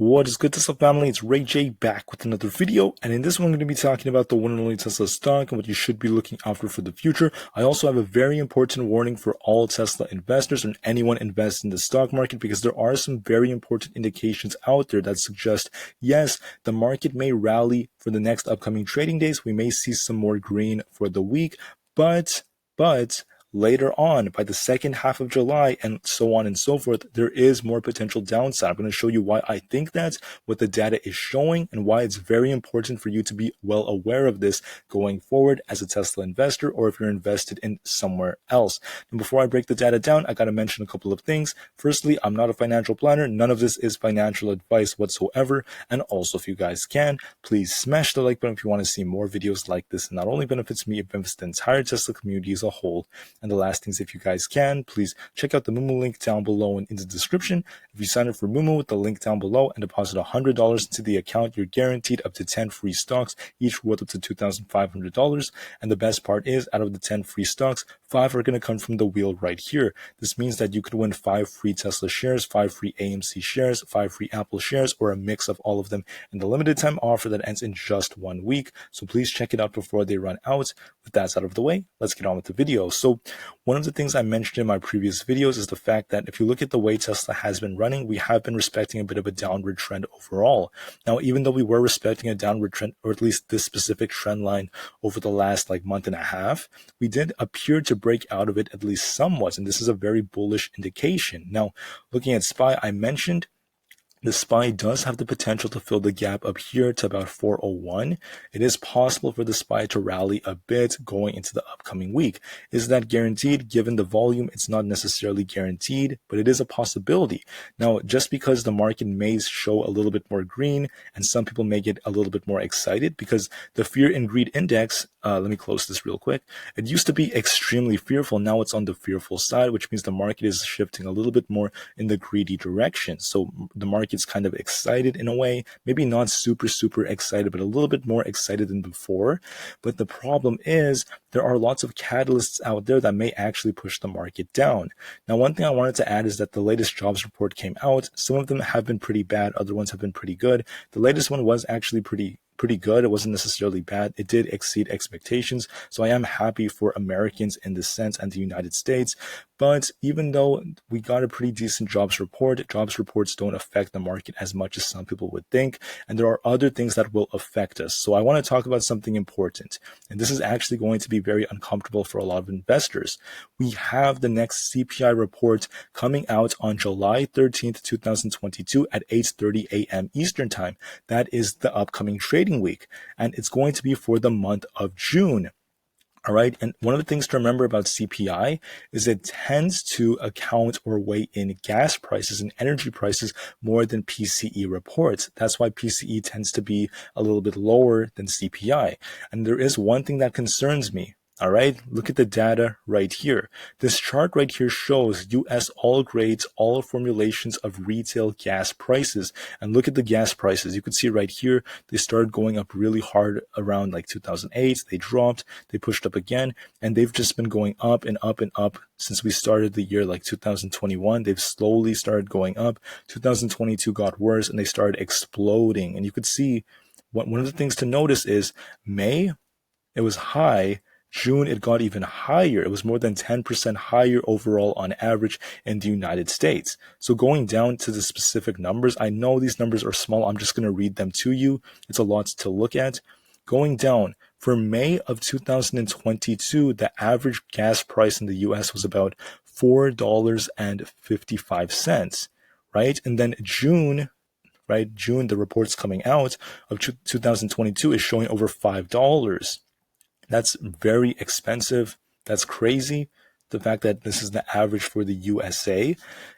What is good, Tesla family? It's Ray J back with another video, and in this one I'm going to be talking about the one and only Tesla stock and what you should be looking out for the future. I also have a very important warning for all Tesla investors and anyone invests in the stock market, because there are some very important indications out there that suggest, yes, the market may rally for the next upcoming trading days. We may see some more green for the week, but later on, by the second half of July and so on and so forth, there is more potential downside. I'm going to show you why I think that, what the data is showing, and why it's very important for you to be well aware of this going forward as a Tesla investor, or if you're invested in somewhere else. And before I break the data down, I got to mention a couple of things. Firstly, I'm not a financial planner. None of this is financial advice whatsoever. And also, if you guys can, please smash the like button if you want to see more videos like this. It not only benefits me, it benefits the entire Tesla community as a whole. And the last things, if you guys can, please check out the Moomoo link down below and in the description. If you sign up for Moomoo with the link down below and deposit $100 into the account, you're guaranteed up to 10 free stocks, each worth up to $2,500. And the best part is, out of the 10 free stocks, 5 are going to come from the wheel right here. This means that you could win 5 free Tesla shares, 5 free AMC shares, 5 free Apple shares, or a mix of all of them in the limited time offer that ends in just 1 week. So please check it out before they run out. With that out of the way, let's get on with the video. So one of the things I mentioned in my previous videos is the fact that if you look at the way Tesla has been running, we have been respecting a bit of a downward trend overall. Now, even though we were respecting a downward trend, or at least this specific trend line over the last month and a half, we did appear to break out of it at least somewhat, and this is a very bullish indication. Now, looking at SPY, I mentioned the SPY does have the potential to fill the gap up here to about 401. It is possible for the SPY to rally a bit going into the upcoming week. Is that guaranteed? Given the volume, it's not necessarily guaranteed, but it is a possibility. Now, just because the market may show a little bit more green, and some people may get a little bit more excited, because the fear and greed index, let me close this real quick. It used to be extremely fearful. Now it's on the fearful side, which means the market is shifting a little bit more in the greedy direction. So the market's kind of excited in a way, maybe not super excited, but a little bit more excited than before. But the problem is, there are lots of catalysts out there that may actually push the market down. Now, one thing I wanted to add is that the latest jobs report came out. Some of them have been pretty bad, other ones have been pretty good. The latest one was actually pretty good. It wasn't necessarily bad. It did exceed expectations. So I am happy for Americans in this sense, and the United States. But even though we got a pretty decent jobs report, jobs reports don't affect the market as much as some people would think. And there are other things that will affect us. So I want to talk about something important. And this is actually going to be very uncomfortable for a lot of investors. We have the next CPI report coming out on July 13th, 2022 at 8:30 a.m. Eastern time. That is the upcoming trading week, and it's going to be for the month of June. All right. And one of the things to remember about CPI is it tends to account or weigh in gas prices and energy prices more than PCE reports. That's why PCE tends to be a little bit lower than CPI. And there is one thing that concerns me. All right, look at the data right here. This chart right here shows US all grades, all formulations of retail gas prices. And look at the gas prices. You can see right here, they started going up really hard around 2008. They dropped, they pushed up again, and they've just been going up and up and up since we started the year 2021. They've slowly started going up. 2022 got worse, and they started exploding. And you could see one of the things to notice is May, it was high. June, it got even higher. It was more than 10% higher overall on average in the United States. So going down to the specific numbers, I know these numbers are small. I'm just going to read them to you. It's a lot to look at. Going down, for May of 2022, the average gas price in the US was about $4.55, right? And then June, the reports coming out of 2022 is showing over $5. That's very expensive. That's crazy. The fact that this is the average for the USA.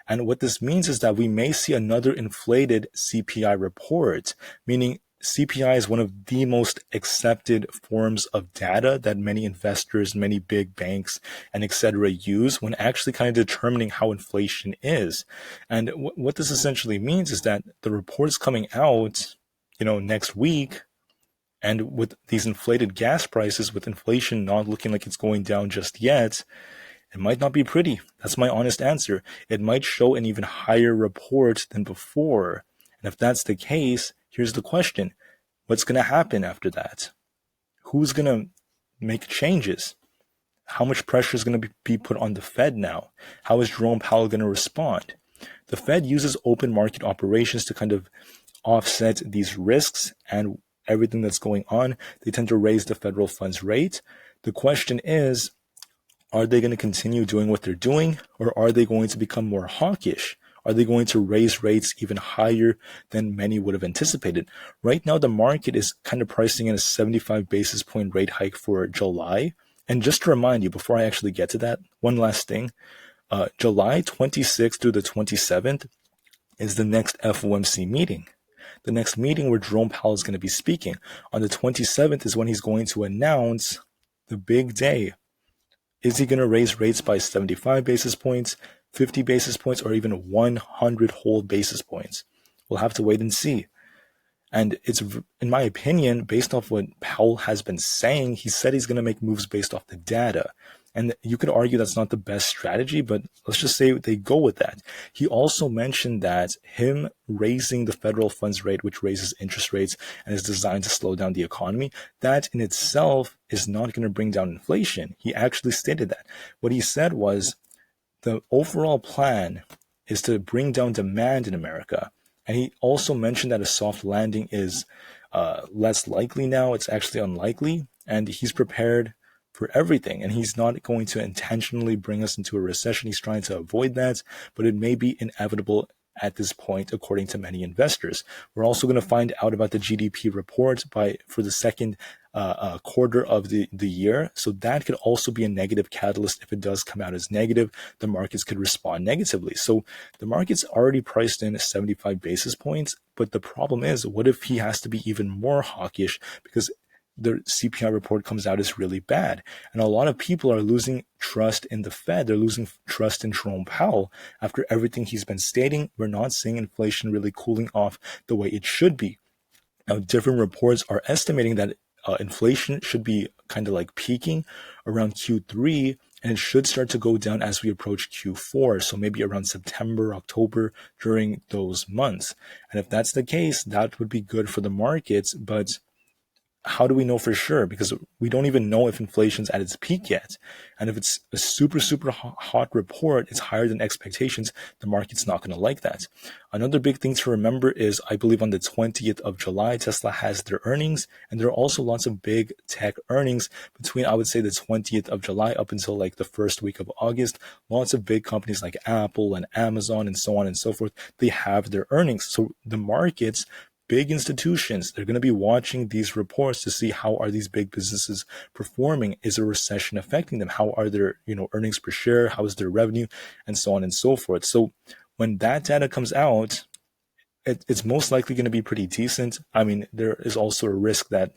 And what this means is that we may see another inflated CPI report, meaning CPI is one of the most accepted forms of data that many investors, many big banks, and etc. use when actually kind of determining how inflation is. And what this essentially means is that the reports coming out, next week, and with these inflated gas prices, with inflation not looking like it's going down just yet, it might not be pretty. That's my honest answer. It might show an even higher report than before. And And if that's the case, here's the question. What's going to happen after that? Who's going to make changes? How much pressure is going to be put on the Fed now? How is Jerome Powell going to respond? The Fed uses open market operations to kind of offset these risks and everything that's going on. They tend to raise the federal funds rate. The question is, are they going to continue doing what they're doing, or are they going to become more hawkish? Are they going to raise rates even higher than many would have anticipated? Right now, the market is kind of pricing in a 75 basis point rate hike for July. And just to remind you, before I actually get to that, one last thing. July 26th through the 27th is the next FOMC meeting. The next meeting where Jerome Powell is going to be speaking. On the 27th is when he's going to announce the big day. Is he going to raise rates by 75 basis points, 50 basis points, or even 100 whole basis points? We'll have to wait and see. And it's, in my opinion, based off what Powell has been saying, he said he's going to make moves based off the data. And you could argue that's not the best strategy, but let's just say they go with that. He also mentioned that him raising the federal funds rate, which raises interest rates and is designed to slow down the economy, that in itself is not going to bring down inflation. He actually stated that. What he said was the overall plan is to bring down demand in America. And he also mentioned that a soft landing is less likely now. It's actually unlikely. And he's prepared for everything. And he's not going to intentionally bring us into a recession. He's trying to avoid that, but it may be inevitable at this point, according to many investors. We're also going to find out about the GDP report for the second quarter of the year. So that could also be a negative catalyst. If it does come out as negative, the markets could respond negatively. So the market's already priced in 75 basis points. But the problem is, what if he has to be even more hawkish because the CPI report comes out as really bad? And a lot of people are losing trust in the Fed. They're losing trust in Jerome Powell. After everything he's been stating, we're not seeing inflation really cooling off the way it should be. Now, different reports are estimating that inflation should be kind of like peaking around Q3, and it should start to go down as we approach Q4. So maybe around September, October, during those months. And if that's the case, that would be good for the markets. But how do we know for sure? Because we don't even know if inflation's at its peak yet. And if it's a super, super hot report, it's higher than expectations, the market's not going to like that. Another big thing to remember is, I believe on the 20th of July, Tesla has their earnings, and there are also lots of big tech earnings between, I would say, the 20th of July up until like the first week of August. Lots of big companies like Apple and Amazon and so on and so forth, they have their earnings. So the markets, big institutions, they're going to be watching these reports to see how are these big businesses performing. Is a recession affecting them? How are their earnings per share? How is their revenue? And so on and so forth. So when that data comes out, it's most likely going to be pretty decent. I mean, there is also a risk that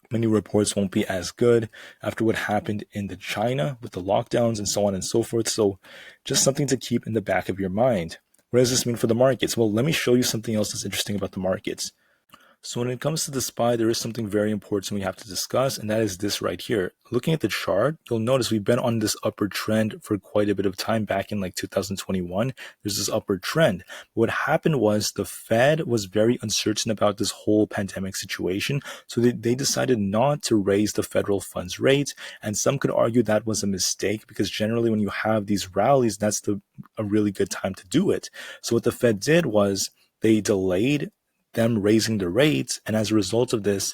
many reports won't be as good after what happened in China with the lockdowns and so on and so forth. So just something to keep in the back of your mind. What does this mean for the markets? Well, let me show you something else that's interesting about the markets. So when it comes to the SPY, there is something very important we have to discuss, and that is this right here. Looking at the chart, you'll notice we've been on this upward trend for quite a bit of time. Back in like 2021, there's this upward trend. What happened was the Fed was very uncertain about this whole pandemic situation, so they decided not to raise the federal funds rate, and some could argue that was a mistake because generally when you have these rallies, that's a really good time to do it. So what the Fed did was they delayed them raising the rates, and as a result of this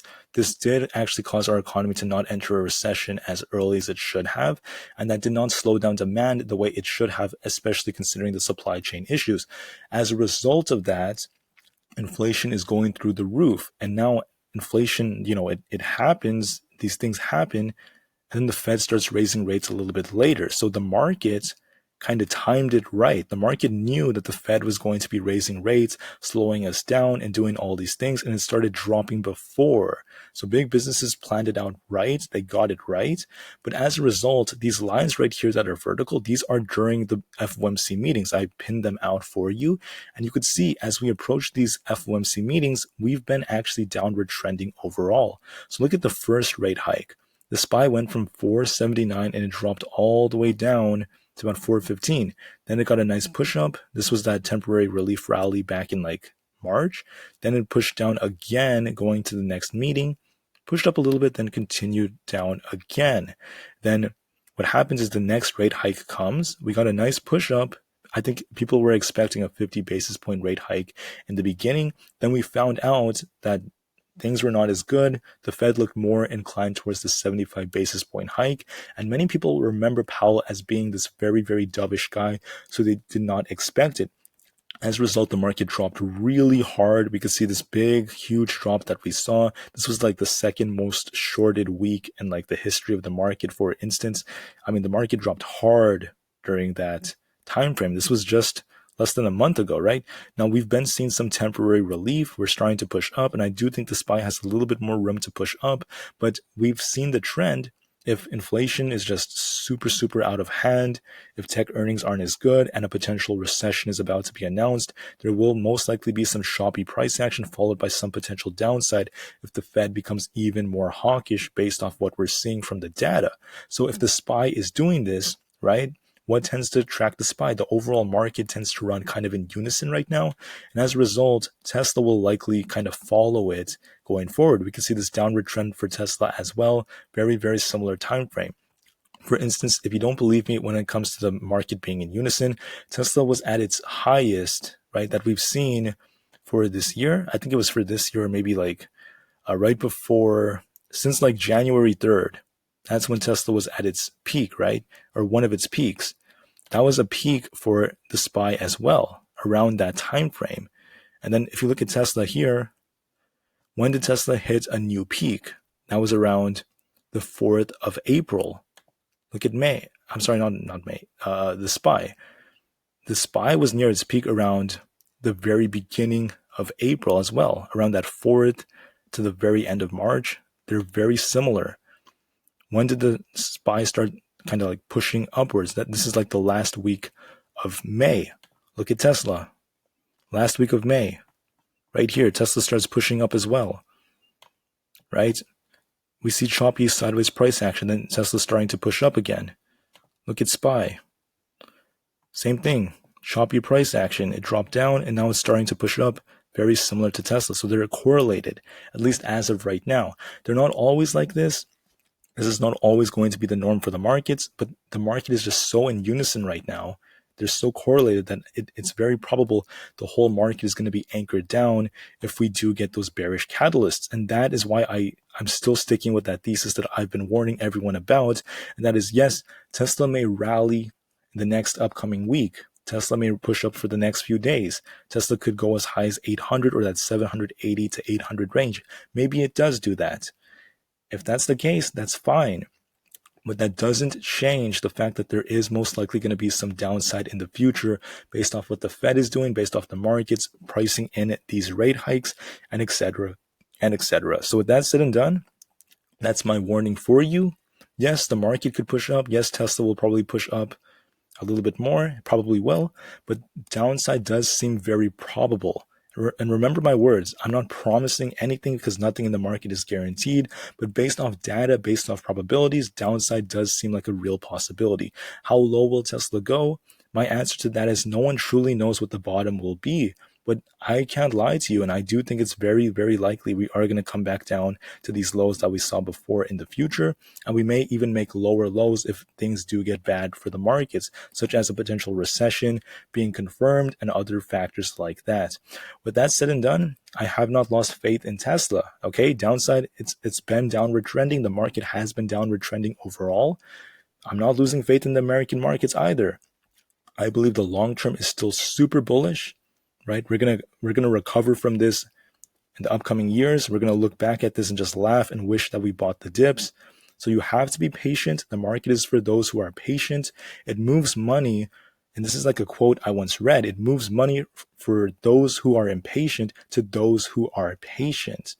did actually cause our economy to not enter a recession as early as it should have, and that did not slow down demand the way it should have, especially considering the supply chain issues. As a result of that, inflation is going through the roof, and now inflation, it happens, these things happen, and then the Fed starts raising rates a little bit later. So the market kind of timed it right. The market knew that the Fed was going to be raising rates, slowing us down and doing all these things, and it started dropping before. So big businesses planned it out right. They got it right. But as a result, these lines right here that are vertical, these are during the FOMC meetings. I pinned them out for you. And you could see as we approach these FOMC meetings, we've been actually downward trending overall. So look at the first rate hike. The SPY went from 479 and it dropped all the way down to about 415. Then it got a nice push up. This was that temporary relief rally back in like March. Then it pushed down again going to the next meeting, pushed up a little bit, then continued down again. Then what happens is the next rate hike comes. We got a nice push up. I think people were expecting a 50 basis point rate hike in the beginning. Then we found out that things were not as good. The Fed looked more inclined towards the 75 basis point hike. And many people remember Powell as being this very, very dovish guy, so they did not expect it. As a result, the market dropped really hard. We could see this big, huge drop that we saw. This was like the second most shorted week in like the history of the market, for instance. I mean, the market dropped hard during that time frame. This was just less than a month ago, right? Now we've been seeing some temporary relief. We're starting to push up, and I do think the SPY has a little bit more room to push up, but we've seen the trend. If inflation is just super, super out of hand, if tech earnings aren't as good, and a potential recession is about to be announced, there will most likely be some choppy price action followed by some potential downside if the Fed becomes even more hawkish based off what we're seeing from the data. So if the SPY is doing this, right, what tends to track the SPY? The overall market tends to run kind of in unison right now. And as a result, Tesla will likely kind of follow it going forward. We can see this downward trend for Tesla as well. Very, very similar time frame. For instance, if you don't believe me when it comes to the market being in unison, Tesla was at its highest, right, that we've seen for this year. I think it was for this year, maybe like right before, since like January 3rd. That's when Tesla was at its peak, right? Or one of its peaks. That was a peak for the SPY as well, around that time frame. And then if you look at Tesla here, when did Tesla hit a new peak? That was around the 4th of April. Look at May. I'm sorry, not May. The SPY. The SPY was near its peak around the very beginning of April as well, around that 4th to the very end of March. They're very similar. When did the SPY start kind of like pushing upwards? That this is like the last week of May. Look at Tesla. Last week of May. Right here, Tesla starts pushing up as well. Right? We see choppy sideways price action, then Tesla's starting to push up again. Look at SPY. Same thing. Choppy price action. It dropped down and now it's starting to push up. Very similar to Tesla. So they're correlated, at least as of right now. They're not always like this. This is not always going to be the norm for the markets, but the market is just so in unison right now. They're so correlated that it's very probable the whole market is going to be anchored down if we do get those bearish catalysts. And that is why I'm still sticking with that thesis that I've been warning everyone about. And that is, yes, Tesla may rally the next upcoming week. Tesla may push up for the next few days. Tesla could go as high as 800 or that 780 to 800 range. Maybe it does do that. If that's the case, that's fine. But that doesn't change the fact that there is most likely going to be some downside in the future based off what the Fed is doing, based off the markets pricing in these rate hikes, and etc. and etc. So with that said and done, that's my warning for you. Yes, the market could push up. Yes, Tesla will probably push up a little bit more. It probably will. But downside does seem very probable. And remember my words, I'm not promising anything because nothing in the market is guaranteed, but based off data, based off probabilities, downside does seem like a real possibility. How low will Tesla go? My answer to that is no one truly knows what the bottom will be. But I can't lie to you, and I do think it's very, very likely we are going to come back down to these lows that we saw before in the future, and we may even make lower lows if things do get bad for the markets, such as a potential recession being confirmed and other factors like that. With that said and done, I have not lost faith in Tesla. Okay, downside, it's been downward trending. The market has been downward trending overall. I'm not losing faith in the American markets either. I believe the long term is still super bullish. Right? We're gonna recover from this in the upcoming years. We're gonna look back at this and just laugh and wish that we bought the dips. So you have to be patient. The market is for those who are patient. It moves money, and this is like a quote I once read. It moves money for those who are impatient to those who are patient.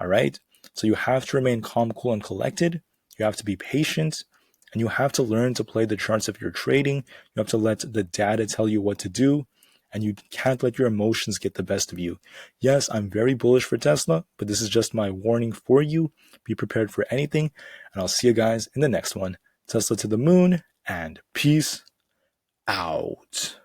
All right? So you have to remain calm, cool, and collected. You have to be patient. And you have to learn to play the charts if you're trading. You have to let the data tell you what to do. And you can't let your emotions get the best of you. Yes, I'm very bullish for Tesla, but this is just my warning for you. Be prepared for anything, and I'll see you guys in the next one. Tesla to the moon, and peace out.